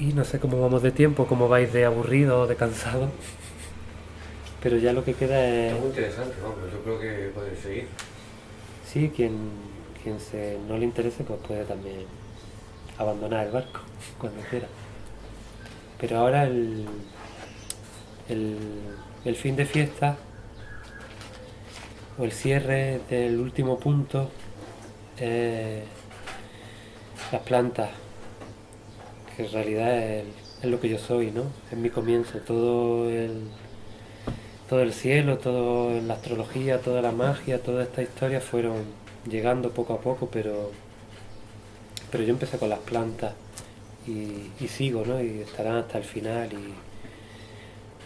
Y no sé cómo vamos de tiempo, cómo vais de aburrido o de cansado, pero ya lo que queda Está es, muy interesante, vamos, yo creo que puede seguir. sí, no le interese pues puede también abandonar el barco cuando quiera. Pero ahora el, el fin de fiesta o el cierre del último punto es las plantas, que en realidad es lo que yo soy, ¿no? Es mi comienzo, todo el cielo, toda la astrología, toda la magia, toda esta historia fueron llegando poco a poco, pero yo empecé con las plantas y sigo, ¿no? Y estarán hasta el final. Y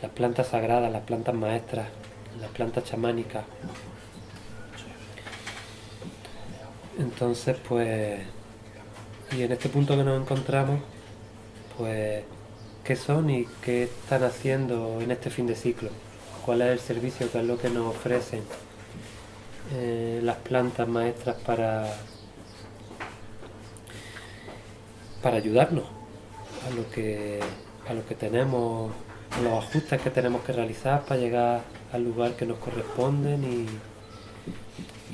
las plantas sagradas, las plantas maestras, las plantas chamánicas. Entonces, pues, y en este punto que nos encontramos, pues, ¿qué son y qué están haciendo en este fin de ciclo? ¿Cuál es el servicio, qué es lo que nos ofrecen las plantas maestras para ayudarnos a lo que tenemos, a los ajustes que tenemos que realizar para llegar al lugar que nos corresponden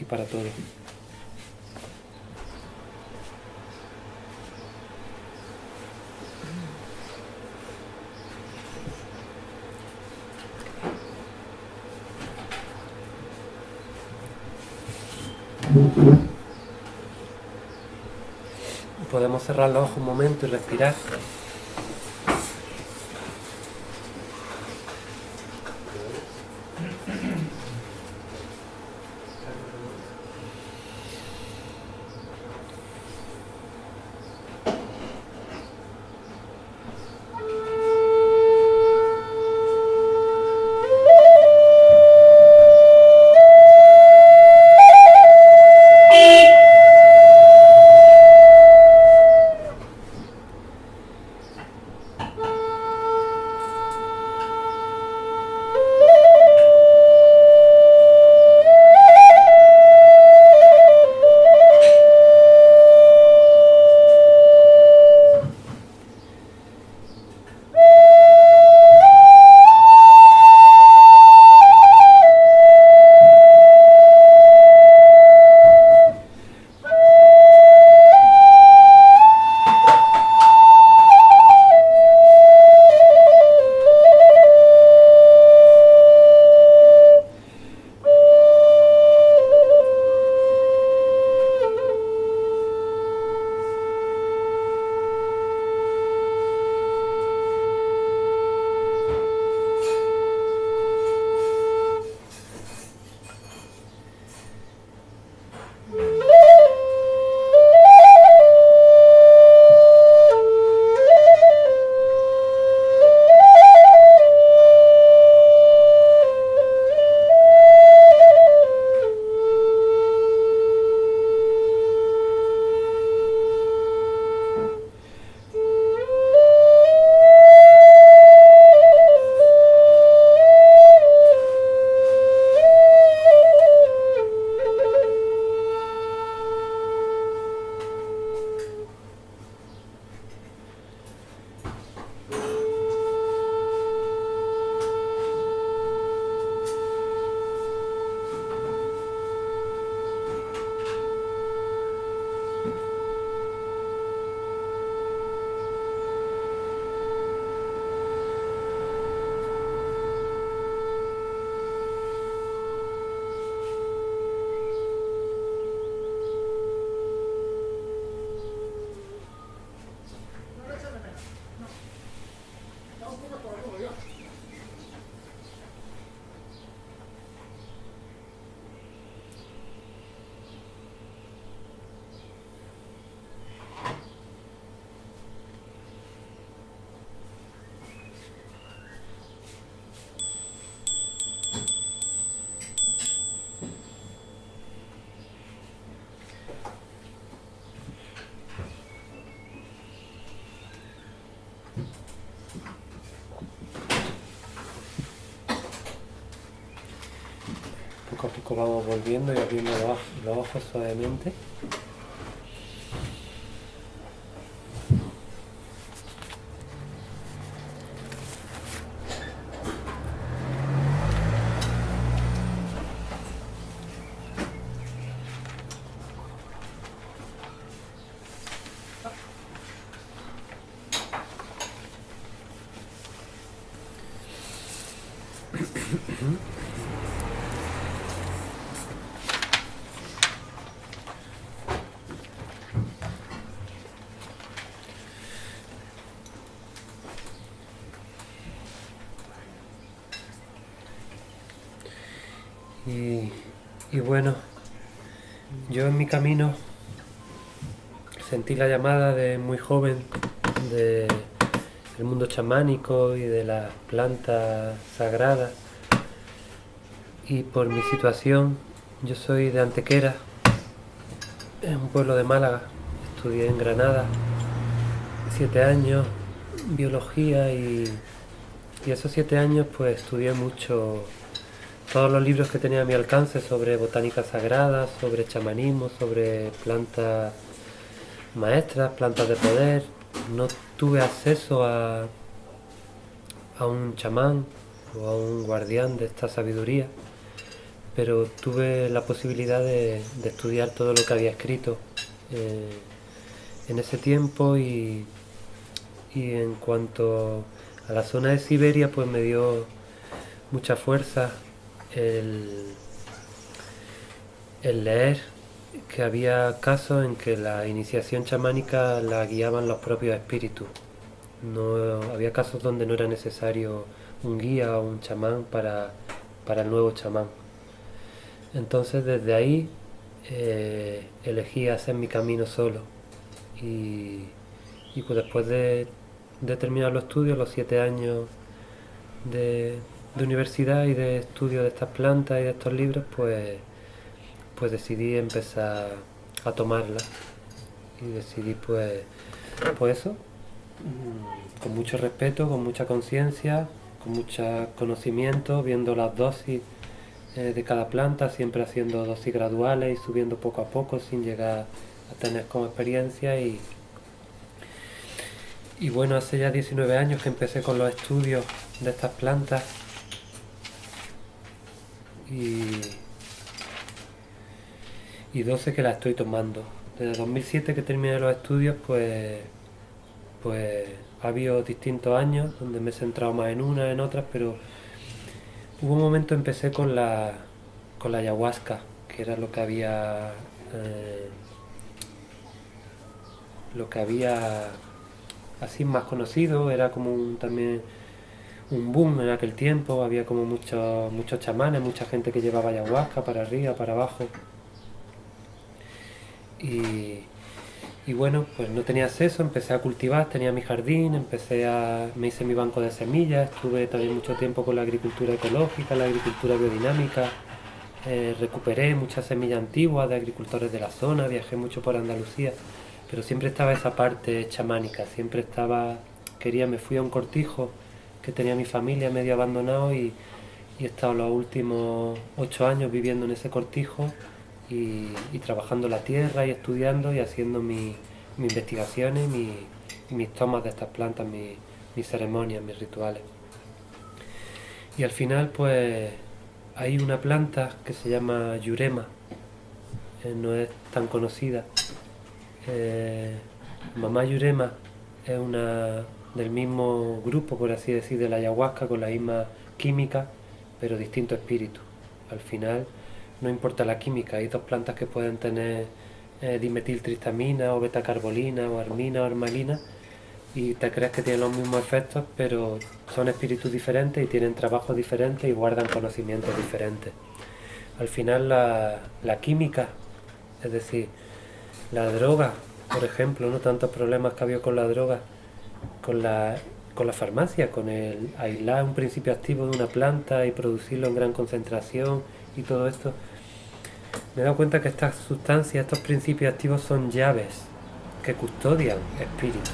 y para todo? Podemos cerrar los ojos un momento y respirar. Poco a poco vamos volviendo y abriendo los ojos suavemente. Ujú. Y, y bueno, yo en mi camino sentí la llamada de muy joven del mundo chamánico y de las plantas sagradas. Y por mi situación, yo soy de Antequera, es un pueblo de Málaga. Estudié en Granada 7 años biología y esos 7 años pues estudié mucho todos los libros que tenía a mi alcance sobre botánica sagrada, sobre chamanismo, sobre plantas maestras, plantas de poder. No tuve acceso a un chamán o a un guardián de esta sabiduría, pero tuve la posibilidad de estudiar todo lo que había escrito eh, en ese tiempo y en cuanto a la zona de Siberia, pues me dio mucha fuerza el, el leer que había casos en que la iniciación chamánica la guiaban los propios espíritus. No, había casos donde no era necesario un guía o un chamán para el nuevo chamán. Entonces desde ahí elegí hacer mi camino solo y, y pues después de terminar los estudios, los 7 años de universidad y de estudio de estas plantas y de estos libros, pues decidí empezar a tomarlas y decidí pues eso, con mucho respeto, con mucha conciencia, con mucho conocimiento, viendo las dosis de cada planta, siempre haciendo dosis graduales y subiendo poco a poco sin llegar a tener como experiencia y bueno, hace ya 19 años que empecé con los estudios de estas plantas y, y 12 que las estoy tomando. Desde 2007 que terminé los estudios, pues ha habido distintos años donde me he centrado más en unas, en otras, pero hubo un momento empecé con la ayahuasca, que era lo que había así más conocido, era como también un boom en aquel tiempo, había como muchos chamanes, mucha gente que llevaba ayahuasca para arriba, para abajo. Y, y bueno, pues no tenía acceso, empecé a cultivar, tenía mi jardín, me hice mi banco de semillas, estuve también mucho tiempo con la agricultura ecológica, la agricultura biodinámica, recuperé muchas semillas antiguas de agricultores de la zona, viajé mucho por Andalucía, pero siempre estaba esa parte chamánica, me fui a un cortijo que tenía mi familia medio abandonado y he estado los últimos 8 años viviendo en ese cortijo y trabajando la tierra y estudiando y haciendo mis investigaciones y mis tomas de estas plantas, mis ceremonias, mis rituales. Y al final pues hay una planta que se llama Yurema, no es tan conocida. Mamá Yurema es una del mismo grupo, por así decir, de la ayahuasca, con la misma química, pero distinto espíritu. Al final no importa la química, hay dos plantas que pueden tener dimetiltristamina o betacarbolina o armina o armalina y te crees que tienen los mismos efectos, pero son espíritus diferentes y tienen trabajos diferentes y guardan conocimientos diferentes. Al final la química, es decir, la droga, por ejemplo, no tantos problemas que ha habido con la droga, con la farmacia, con el aislar un principio activo de una planta y producirlo en gran concentración y todo esto, me he dado cuenta que estas sustancias, estos principios activos son llaves que custodian espíritus.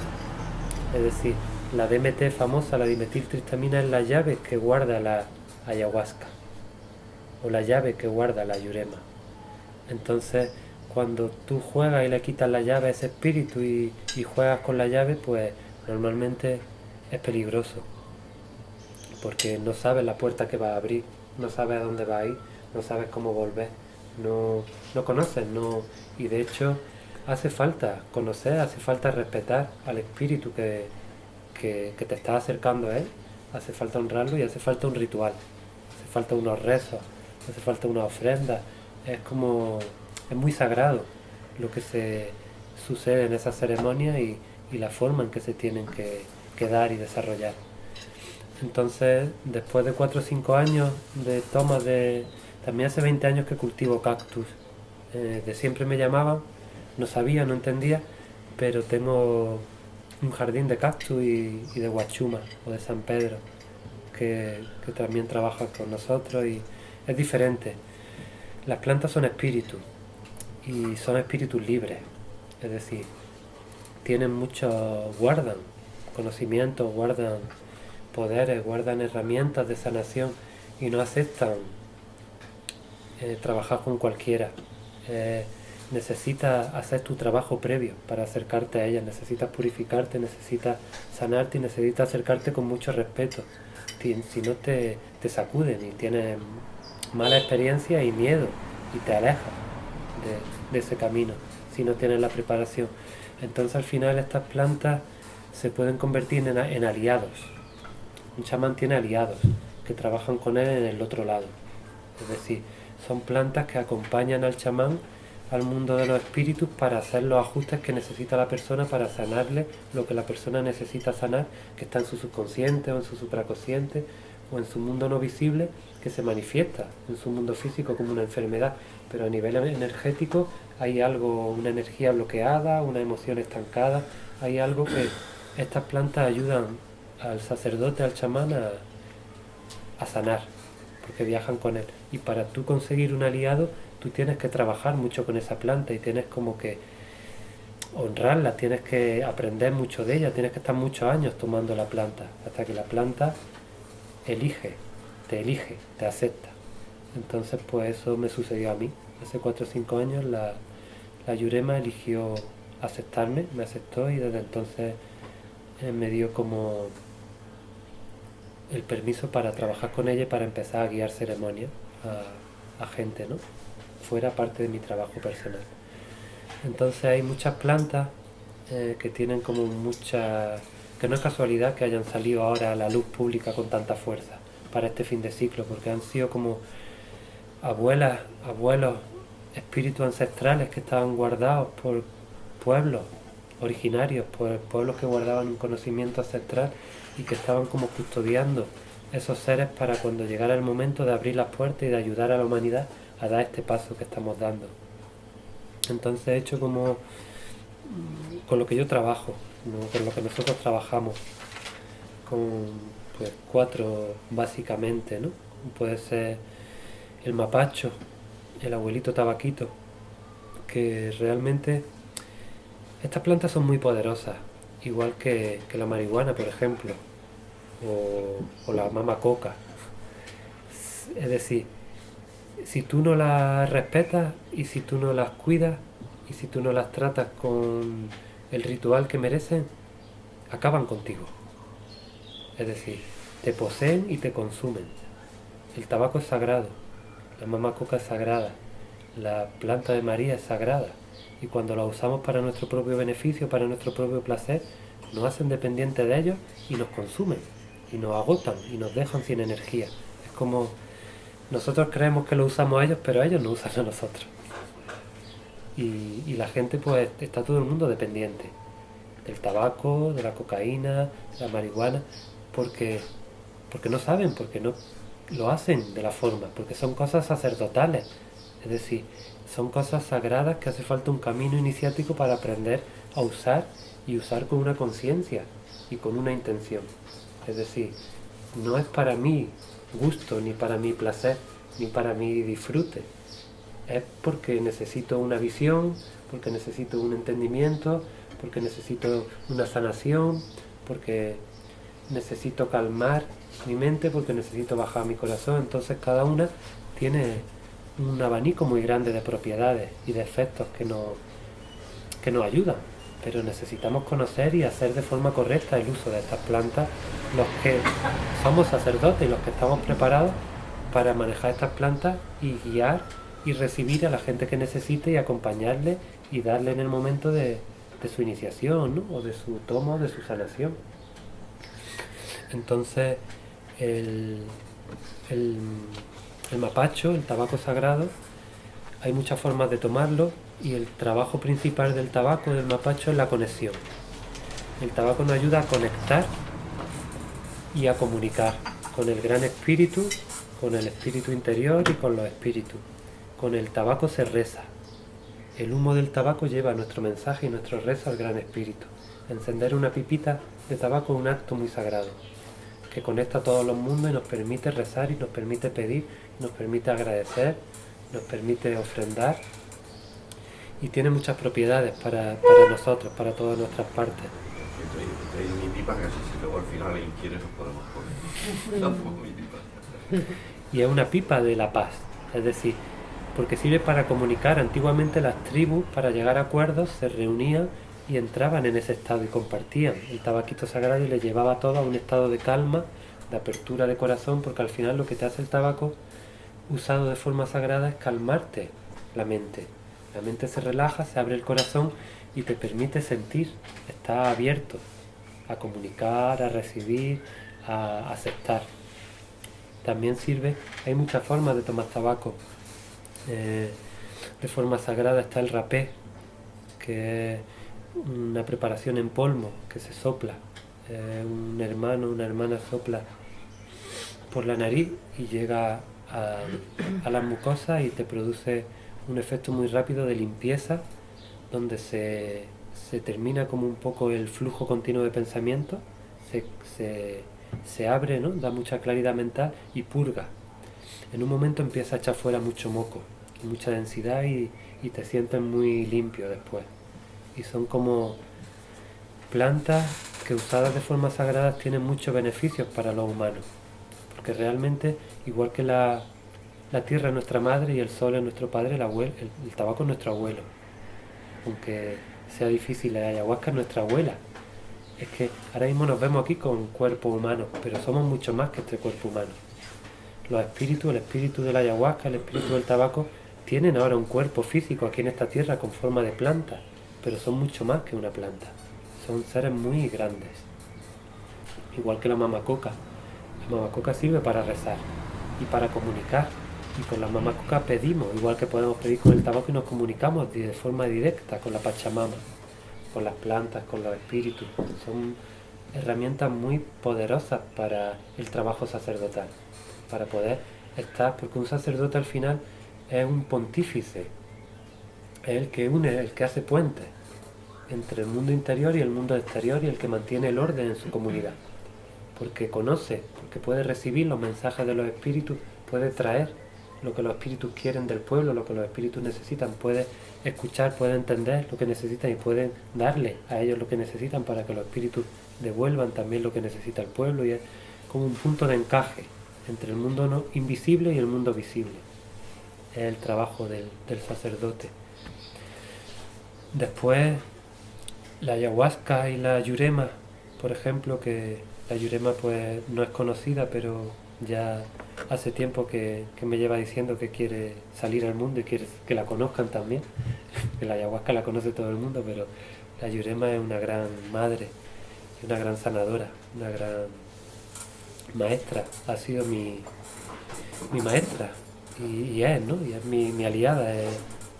Es decir, la DMT famosa, la dimetiltristamina, es la llave que guarda la ayahuasca o la llave que guarda la yurema. Entonces, cuando tú juegas y le quitas la llave a ese espíritu y juegas con la llave, pues normalmente es peligroso, porque no sabes la puerta que va a abrir, no sabes a dónde va a ir, no sabes cómo volver, no conoces, y de hecho hace falta conocer, hace falta respetar al espíritu que te está acercando a él, hace falta honrarlo y hace falta un ritual, hace falta unos rezos, no hace falta una ofrenda. Es como, es muy sagrado lo que se sucede en esas ceremonias y la forma en que se tienen que dar y desarrollar. Entonces, después de 4 o 5 años de toma de... También hace 20 años que cultivo cactus. De siempre me llamaban, no sabía, no entendía, pero tengo un jardín de cactus y de guachuma o de San Pedro que también trabaja con nosotros y es diferente. Las plantas son espíritus y son espíritus libres, es decir, tienen muchos, guardan conocimientos, guardan poderes, guardan herramientas de sanación y no aceptan trabajar con cualquiera. Necesitas hacer tu trabajo previo para acercarte a ellas, necesitas purificarte, necesitas sanarte y necesitas acercarte con mucho respeto. Si no te sacuden y tienes mala experiencia y miedo y te alejas de ese camino si no tienes la preparación. Entonces al final estas plantas se pueden convertir en aliados. Un chamán tiene aliados que trabajan con él en el otro lado. Es decir, son plantas que acompañan al chamán al mundo de los espíritus para hacer los ajustes que necesita la persona para sanarle lo que la persona necesita sanar, que está en su subconsciente o en su supraconsciente o en su mundo no visible, que se manifiesta en su mundo físico como una enfermedad, pero a nivel energético hay algo, una energía bloqueada, una emoción estancada, hay algo que estas plantas ayudan al sacerdote, al chamán a sanar, porque viajan con él. Y para tú conseguir un aliado, tú tienes que trabajar mucho con esa planta y tienes como que honrarla, tienes que aprender mucho de ella, tienes que estar muchos años tomando la planta, hasta que la planta elige, te acepta. Entonces pues eso me sucedió a mí. Hace 4 o 5 años la Yurema eligió aceptarme, me aceptó y desde entonces me dio como el permiso para trabajar con ella y para empezar a guiar ceremonias a gente, ¿no? Fuera parte de mi trabajo personal. Entonces hay muchas plantas que tienen como mucha... que no es casualidad que hayan salido ahora a la luz pública con tanta fuerza para este fin de ciclo, porque han sido como abuelas, abuelos, espíritus ancestrales que estaban guardados por pueblos originarios, por pueblos que guardaban un conocimiento ancestral y que estaban como custodiando esos seres para cuando llegara el momento de abrir las puertas y de ayudar a la humanidad a dar este paso que estamos dando. Entonces he hecho como con lo que yo trabajo, ¿no? Con lo que nosotros trabajamos, con pues 4 básicamente, ¿no? Puede ser el mapacho, el abuelito tabaquito, que realmente estas plantas son muy poderosas, igual que la marihuana, por ejemplo, o la mama coca. Es decir, si tú no las respetas y si tú no las cuidas y si tú no las tratas con el ritual que merecen, acaban contigo. Es decir, te poseen y te consumen. El tabaco es sagrado, la mama coca es sagrada, la planta de María es sagrada y cuando la usamos para nuestro propio beneficio, para nuestro propio placer, nos hacen dependientes de ellos y nos consumen y nos agotan y nos dejan sin energía. Es como nosotros creemos que lo usamos a ellos, pero ellos nos usan a nosotros. Y la gente, pues, está todo el mundo dependiente del tabaco, de la cocaína, de la marihuana, porque no saben, porque no lo hacen de la forma, porque son cosas sacerdotales, es decir, son cosas sagradas que hace falta un camino iniciático para aprender a usar y usar con una conciencia y con una intención. Es decir, no es para mi gusto, ni para mi placer, ni para mi disfrute. Es porque necesito una visión, porque necesito un entendimiento, porque necesito una sanación, porque necesito calmar mi mente, porque necesito bajar mi corazón. Entonces cada una tiene un abanico muy grande de propiedades y de efectos que nos ayudan. Pero necesitamos conocer y hacer de forma correcta el uso de estas plantas, los que somos sacerdotes y los que estamos preparados para manejar estas plantas y guiar y recibir a la gente que necesite y acompañarle y darle en el momento de su iniciación, ¿no? O de su toma o de su sanación. Entonces El, el mapacho, el tabaco sagrado, hay muchas formas de tomarlo y el trabajo principal del tabaco, del mapacho, es la conexión. El tabaco nos ayuda a conectar y a comunicar con el gran espíritu, con el espíritu interior y con los espíritus. Con el tabaco se reza. El humo del tabaco lleva nuestro mensaje y nuestro rezo al gran espíritu. Encender una pipita de tabaco es un acto muy sagrado, que conecta a todos los mundos y nos permite rezar y nos permite pedir, nos permite agradecer, nos permite ofrendar y tiene muchas propiedades para nosotros, para todas nuestras partes. He traído mi pipa, que así si luego al final alguien quiere nos podemos poner. La pongo mi pipa. Y es una pipa de la paz, es decir, porque sirve para comunicar. Antiguamente las tribus, para llegar a acuerdos, se reunían y entraban en ese estado y compartían el tabaquito sagrado y les llevaba a todos a un estado de calma, de apertura de corazón, porque al final lo que te hace el tabaco usado de forma sagrada es calmarte la mente. La mente se relaja, se abre el corazón y te permite sentir, está abierto a comunicar, a recibir, a aceptar. También sirve, hay muchas formas de tomar tabaco. De forma sagrada está el rapé, que es una preparación en polvo que se sopla. Un hermano, una hermana sopla por la nariz y llega a las mucosas y te produce un efecto muy rápido de limpieza, donde se termina como un poco el flujo continuo de pensamiento, se abre, ¿no? Da mucha claridad mental y purga. En un momento empieza a echar fuera mucho moco, mucha densidad y te sientes muy limpio después. Y son como plantas que usadas de forma sagrada tienen muchos beneficios para los humanos. Porque realmente, igual que la tierra es nuestra madre y el sol es nuestro padre, el tabaco es nuestro abuelo. Aunque sea difícil, la ayahuasca es nuestra abuela. Es que ahora mismo nos vemos aquí con cuerpo humano, pero somos mucho más que este cuerpo humano. Los espíritus, el espíritu de la ayahuasca, el espíritu del tabaco, tienen ahora un cuerpo físico aquí en esta tierra con forma de planta, pero son mucho más que una planta. Son seres muy grandes. Igual que la mamacoca. La mamacoca sirve para rezar y para comunicar. Y con la mamacoca pedimos, igual que podemos pedir con el tabaco, y nos comunicamos de forma directa con la Pachamama, con las plantas, con los espíritus. Son herramientas muy poderosas para el trabajo sacerdotal, para poder estar, porque un sacerdote al final es un pontífice, es el que une, el que hace puentes entre el mundo interior y el mundo exterior y el que mantiene el orden en su comunidad, porque conoce, porque puede recibir los mensajes de los espíritus, puede traer lo que los espíritus quieren del pueblo, lo que los espíritus necesitan, puede escuchar, puede entender lo que necesitan y pueden darle a ellos lo que necesitan para que los espíritus devuelvan también lo que necesita el pueblo, y es como un punto de encaje entre el mundo no invisible y el mundo visible. Es el trabajo del sacerdote. Después, la ayahuasca y la yurema, por ejemplo, que la yurema pues no es conocida, pero ya hace tiempo que me lleva diciendo que quiere salir al mundo y quiere que la conozcan también. Que la ayahuasca la conoce todo el mundo, pero la yurema es una gran madre, una gran sanadora, una gran maestra. Ha sido mi maestra y es, ¿no? Y es mi aliada, es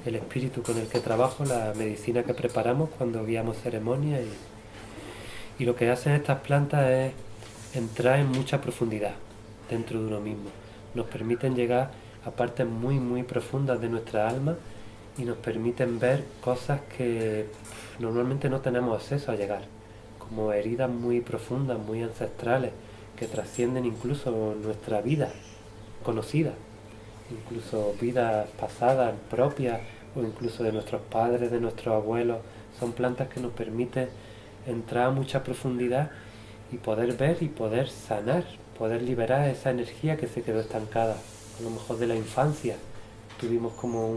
el espíritu con el que trabajo, la medicina que preparamos cuando guiamos ceremonias, y lo que hacen estas plantas es entrar en mucha profundidad dentro de uno mismo. Nos permiten llegar a partes muy muy profundas de nuestra alma y nos permiten ver cosas que normalmente no tenemos acceso a llegar, como heridas muy profundas, muy ancestrales, que trascienden incluso nuestra vida conocida, incluso vidas pasadas, propias, o incluso de nuestros padres, de nuestros abuelos. Son plantas que nos permiten entrar a mucha profundidad y poder ver y poder sanar, poder liberar esa energía que se quedó estancada. A lo mejor de la infancia tuvimos como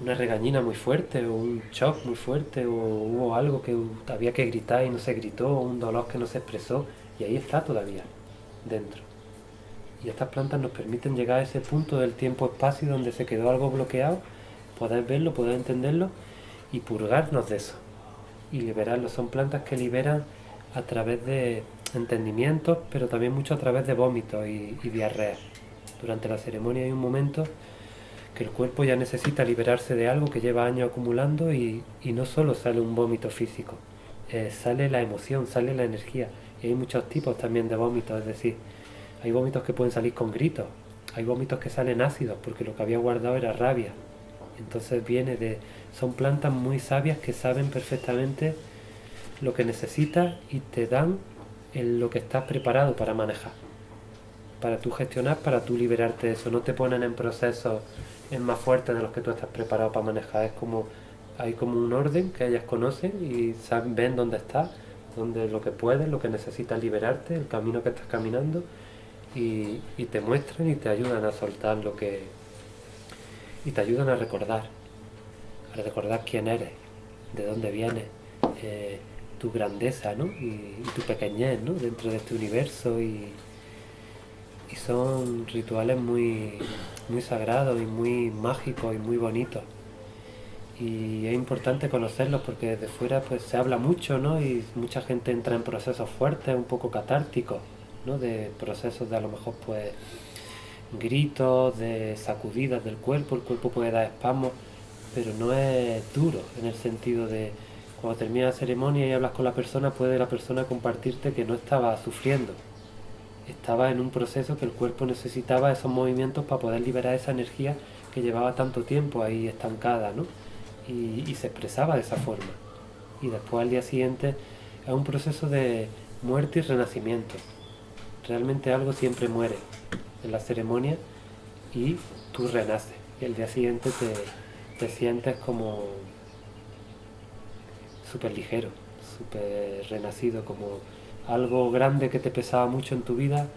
una regañina muy fuerte, o un shock muy fuerte, o hubo algo que había que gritar y no se gritó, o un dolor que no se expresó, y ahí está todavía dentro. Y estas plantas nos permiten llegar a ese punto del tiempo-espacio donde se quedó algo bloqueado, poder verlo, poder entenderlo y purgarnos de eso y liberarlo. Son plantas que liberan a través de entendimientos, pero también mucho a través de vómitos y diarreas. Durante la ceremonia hay un momento que el cuerpo ya necesita liberarse de algo que lleva años acumulando y no solo sale un vómito físico, sale la emoción, sale la energía. Y hay muchos tipos también de vómitos, es decir, hay vómitos que pueden salir con gritos, hay vómitos que salen ácidos porque lo que había guardado era rabia. Entonces son plantas muy sabias que saben perfectamente lo que necesitas y te dan lo que estás preparado para manejar, para tú gestionar, para tú liberarte de eso. No te ponen en procesos más fuertes de los que tú estás preparado para manejar. Hay como un orden que ellas conocen y ven dónde estás, dónde lo que puedes, lo que necesitas liberarte, el camino que estás caminando y te muestran y te ayudan a soltar y te ayudan a recordar quién eres, de dónde vienes, tu grandeza, ¿no? Y tu pequeñez, ¿no? Dentro de este universo y son rituales muy, muy sagrados y muy mágicos y muy bonitos. Y es importante conocerlos porque desde fuera pues se habla mucho, ¿no? Y mucha gente entra en procesos fuertes, un poco catárticos, ¿no? De procesos de a lo mejor pues gritos, de sacudidas del cuerpo, el cuerpo puede dar espasmos, pero no es duro en el sentido de cuando termina la ceremonia y hablas con la persona, puede la persona compartirte que no estaba sufriendo, estaba en un proceso que el cuerpo necesitaba esos movimientos para poder liberar esa energía que llevaba tanto tiempo ahí estancada, ¿no? Y se expresaba de esa forma. Y después al día siguiente es un proceso de muerte y renacimiento. Realmente algo siempre muere en la ceremonia y tú renaces. Y al día siguiente te sientes como súper ligero, súper renacido, como algo grande que te pesaba mucho en tu vida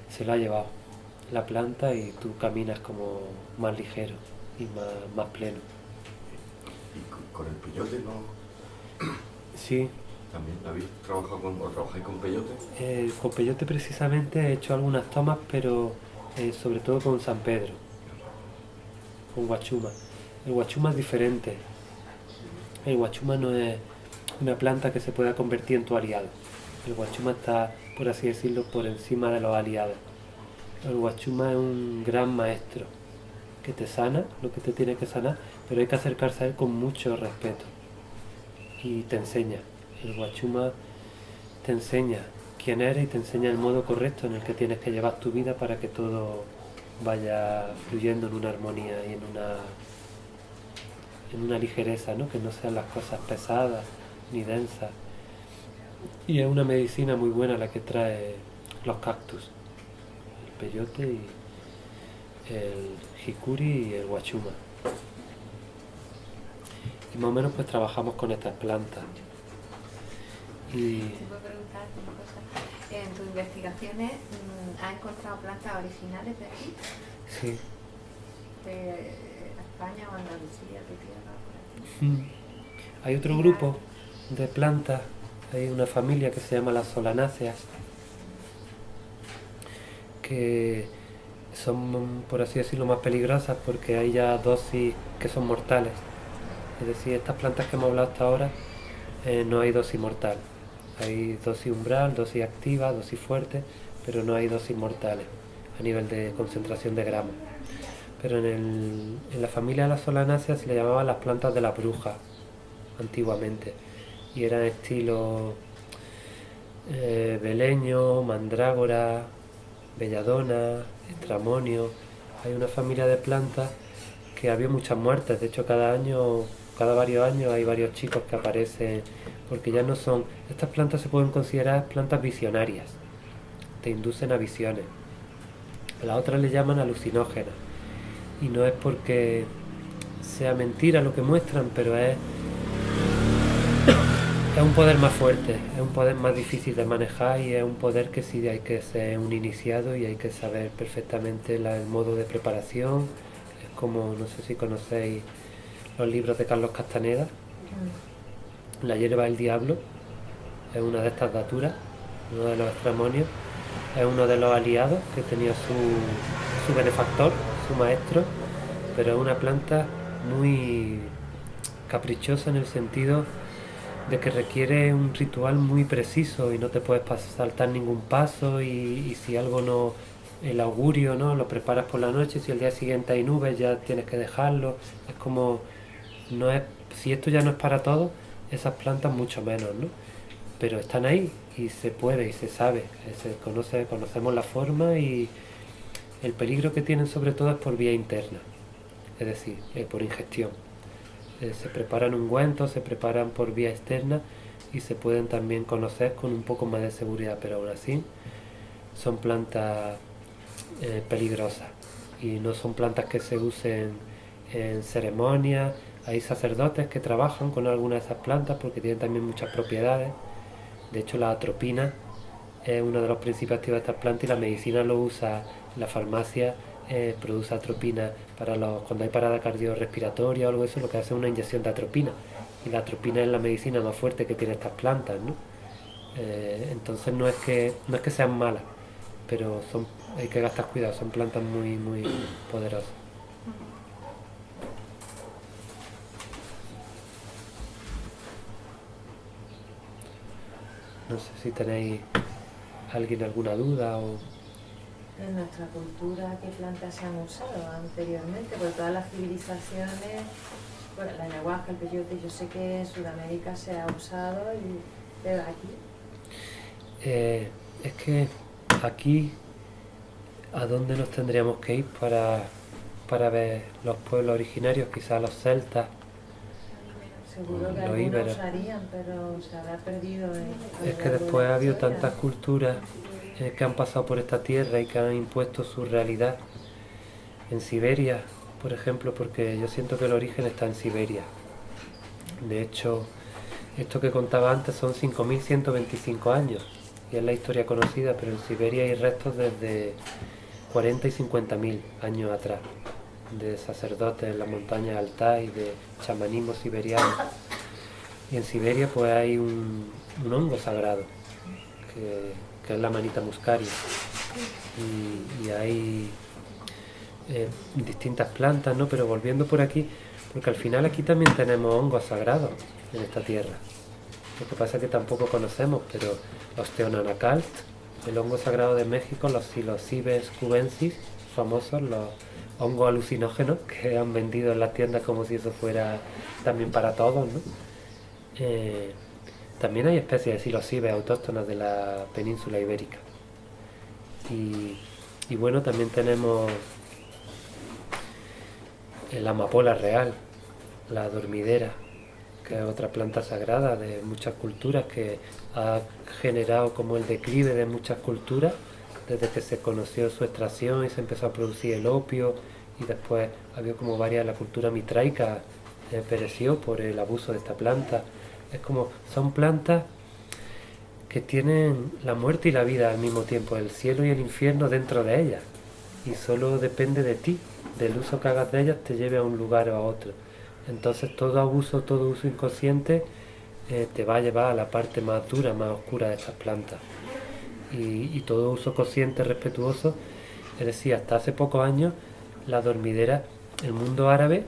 se lo ha llevado la planta y tú caminas como más ligero y más pleno. ¿Y con el peyote no? Sí. ¿También habéis trabajado o trabajáis con peyote? Con peyote precisamente he hecho algunas tomas, pero sobre todo con San Pedro, con guachuma. El guachuma es diferente. El guachuma no es una planta que se pueda convertir en tu aliado. El guachuma está, por así decirlo, por encima de los aliados. El guachuma es un gran maestro que te sana lo que te tiene que sanar, pero hay que acercarse a él con mucho respeto y te enseña. El guachuma te enseña quién eres y te enseña el modo correcto en el que tienes que llevar tu vida para que todo vaya fluyendo en una armonía y en una ligereza, ¿no? Que no sean las cosas pesadas ni densas. Y es una medicina muy buena la que trae los cactus, el peyote y el jicuri y el guachuma. Y más o menos pues trabajamos con estas plantas. Y puedo preguntarte una cosa. En tus investigaciones, ¿has encontrado plantas originales de aquí? Sí. ¿De España o Andalucía, tu tierra? Por aquí? Hay otro grupo de plantas, hay una familia que se llama las solanáceas, que son, por así decirlo, más peligrosas porque hay ya dosis que son mortales. Es decir, estas plantas que hemos hablado hasta ahora, no hay dosis mortal. Hay dosis umbral, dosis activa, dosis fuerte, pero no hay dosis mortales a nivel de concentración de gramos. Pero en la familia de las solanáceas se le llamaban las plantas de la bruja antiguamente. Y eran estilo beleño, mandrágora, belladona, estramonio. Hay una familia de plantas que había muchas muertes. De hecho, cada varios años hay varios chicos que aparecen, porque ya no son... Estas plantas se pueden considerar plantas visionarias, te inducen a visiones. A las otras le llaman alucinógenas, y no es porque sea mentira lo que muestran, pero es un poder más fuerte, es un poder más difícil de manejar y es un poder que sí hay que ser un iniciado y hay que saber perfectamente el modo de preparación. Es como, no sé si conocéis los libros de Carlos Castaneda, La hierba del diablo, es una de estas daturas, uno de los estramonios, es uno de los aliados que tenía su benefactor, su maestro, pero es una planta muy caprichosa en el sentido de que requiere un ritual muy preciso y no te puedes saltar ningún paso y si algo no, el augurio, ¿no? Lo preparas por la noche, si al día siguiente hay nubes ya tienes que dejarlo. Es como, no es, si esto ya no es para todos, esas plantas mucho menos, ¿no? Pero están ahí y se puede y se sabe, conocemos la forma y el peligro que tienen sobre todo es por vía interna, es decir, por ingestión. Se preparan ungüentos, se preparan por vía externa y se pueden también conocer con un poco más de seguridad, pero aún así son plantas peligrosas y no son plantas que se usen en ceremonias. Hay sacerdotes que trabajan con algunas de esas plantas porque tienen también muchas propiedades. De hecho, la atropina es uno de los principios activos de estas plantas y la medicina lo usa. La farmacia produce atropina cuando hay parada cardiorrespiratoria o algo de eso, lo que hace es una inyección de atropina. Y la atropina es la medicina más fuerte que tiene estas plantas, ¿no? Entonces no es que sean malas, pero hay que gastar cuidado, son plantas muy, muy poderosas. No sé si tenéis alguna duda o... En nuestra cultura, ¿qué plantas se han usado anteriormente? Porque todas las civilizaciones, bueno, la ayahuasca, el peyote, yo sé que en Sudamérica se ha usado, pero aquí... es que aquí, ¿a dónde nos tendríamos que ir para ver los pueblos originarios? Quizás los celtas. Seguro que algunos usarían, pero se habrá perdido. Es que después ha habido tantas culturas que han pasado por esta tierra y que han impuesto su realidad. En Siberia, por ejemplo, porque yo siento que el origen está en Siberia. De hecho, esto que contaba antes son 5.125 años y es la historia conocida, pero en Siberia hay restos desde 40 y 50.000 años atrás, de sacerdotes en las montañas Altai, de chamanismo siberiano. Y en Siberia pues hay un hongo sagrado que es la manita muscaria y hay distintas plantas, ¿no? Pero volviendo por aquí, porque al final aquí también tenemos hongos sagrados en esta tierra. Lo que pasa es que tampoco conocemos, pero los Teonanacalt, el hongo sagrado de México, los Psilocybes cubensis, famosos, los hongos alucinógenos que han vendido en las tiendas como si eso fuera también para todos, ¿no? También hay especies de psilocibes autóctonas de la península ibérica. Y bueno, también tenemos la amapola real, la dormidera, que es otra planta sagrada de muchas culturas que ha generado como el declive de muchas culturas desde que se conoció su extracción y se empezó a producir el opio y después había como varias, la cultura mitraica pereció por el abuso de esta planta. Es como, son plantas que tienen la muerte y la vida al mismo tiempo, el cielo y el infierno dentro de ellas y solo depende de ti, del uso que hagas de ellas te lleve a un lugar o a otro. Entonces todo uso inconsciente te va a llevar a la parte más dura, más oscura de estas plantas. Y todo uso consciente, respetuoso, es decir, hasta hace pocos años la dormidera, el mundo árabe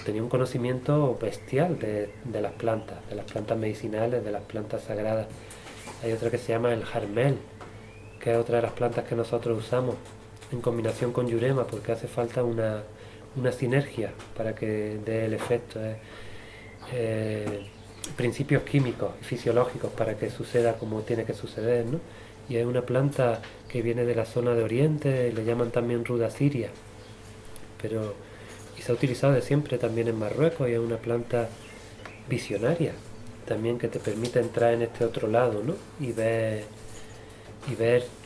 tenía un conocimiento bestial de las plantas medicinales, de las plantas sagradas. Hay otra que se llama el jarmel, que es otra de las plantas que nosotros usamos en combinación con yurema, porque hace falta una sinergia para que dé el efecto. Principios químicos y fisiológicos para que suceda como tiene que suceder, ¿no? Y es una planta que viene de la zona de Oriente, le llaman también ruda siria, y se ha utilizado de siempre también en Marruecos y es una planta visionaria también que te permite entrar en este otro lado, ¿no? Y ver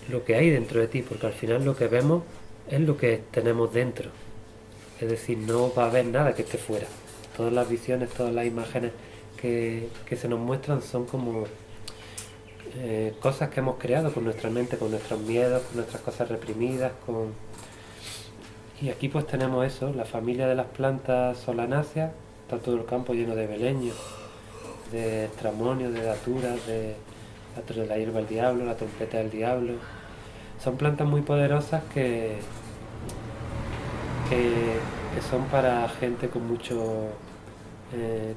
lo que hay dentro de ti, porque al final lo que vemos es lo que tenemos dentro, es decir, no va a haber nada que esté fuera. Todas las visiones, todas las imágenes que se nos muestran son como cosas que hemos creado con nuestra mente, con nuestros miedos, con nuestras cosas reprimidas, y aquí pues tenemos eso, la familia de las plantas solanáceas, está todo el campo lleno de beleños, de estramonios, de daturas, de la hierba del diablo, la trompeta del diablo. Son plantas muy poderosas que son para gente con mucho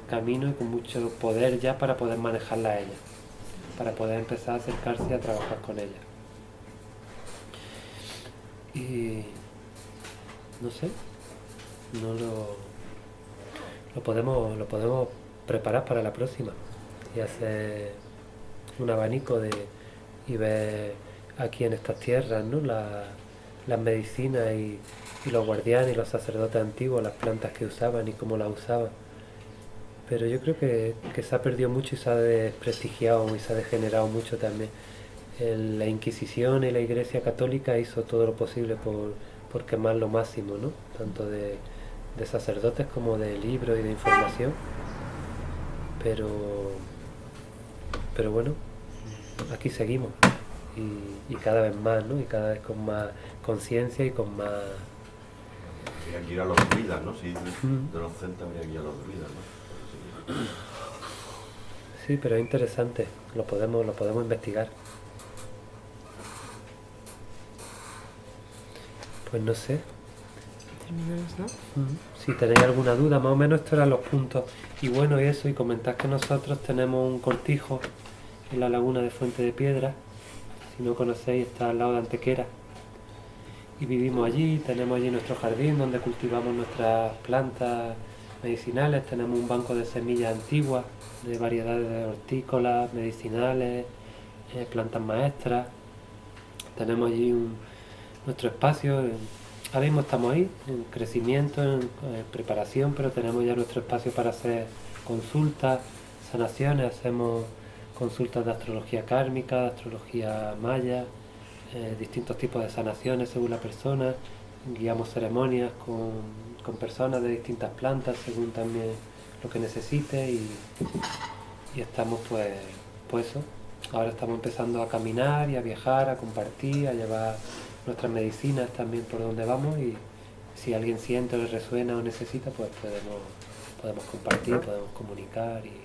camino y con mucho poder ya para poder manejarla a ella, para poder empezar a acercarse y a trabajar con ella. Y no sé, no lo podemos preparar para la próxima y hacer un abanico y ver aquí en estas tierras, ¿no? Las medicinas y los guardianes y los sacerdotes antiguos, las plantas que usaban y cómo las usaban. Pero yo creo que se ha perdido mucho y se ha desprestigiado y se ha degenerado mucho también. La Inquisición y la Iglesia Católica hizo todo lo posible por quemar lo máximo, ¿no? Tanto de sacerdotes como de libros y de información. Pero bueno, aquí seguimos y cada vez más, ¿no? Y cada vez con más conciencia y con más... Habría que ir a los druidas, ¿no? Si de los centros habría que ir a los druidas, ¿no? Sí, pero es interesante, lo podemos investigar. Pues no sé. Terminamos, ¿no? Si tenéis alguna duda, más o menos estos eran los puntos. Y bueno, y eso, y comentad que nosotros tenemos un cortijo en la laguna de Fuente de Piedra. Si no conocéis, está al lado de Antequera. Y vivimos allí, tenemos allí nuestro jardín donde cultivamos nuestras plantas medicinales. Tenemos un banco de semillas antiguas, de variedades de hortícolas, medicinales, plantas maestras. Tenemos allí nuestro espacio. Ahora mismo estamos ahí, en crecimiento, en preparación, pero tenemos ya nuestro espacio para hacer consultas, sanaciones. Hacemos consultas de astrología kármica, de astrología maya, distintos tipos de sanaciones según la persona. Guiamos ceremonias con personas de distintas plantas según también lo que necesite y estamos pues eso. Ahora estamos empezando a caminar y a viajar, a compartir, a llevar nuestras medicinas también por donde vamos, y si alguien siente o le resuena o necesita, pues podemos compartir, podemos comunicar y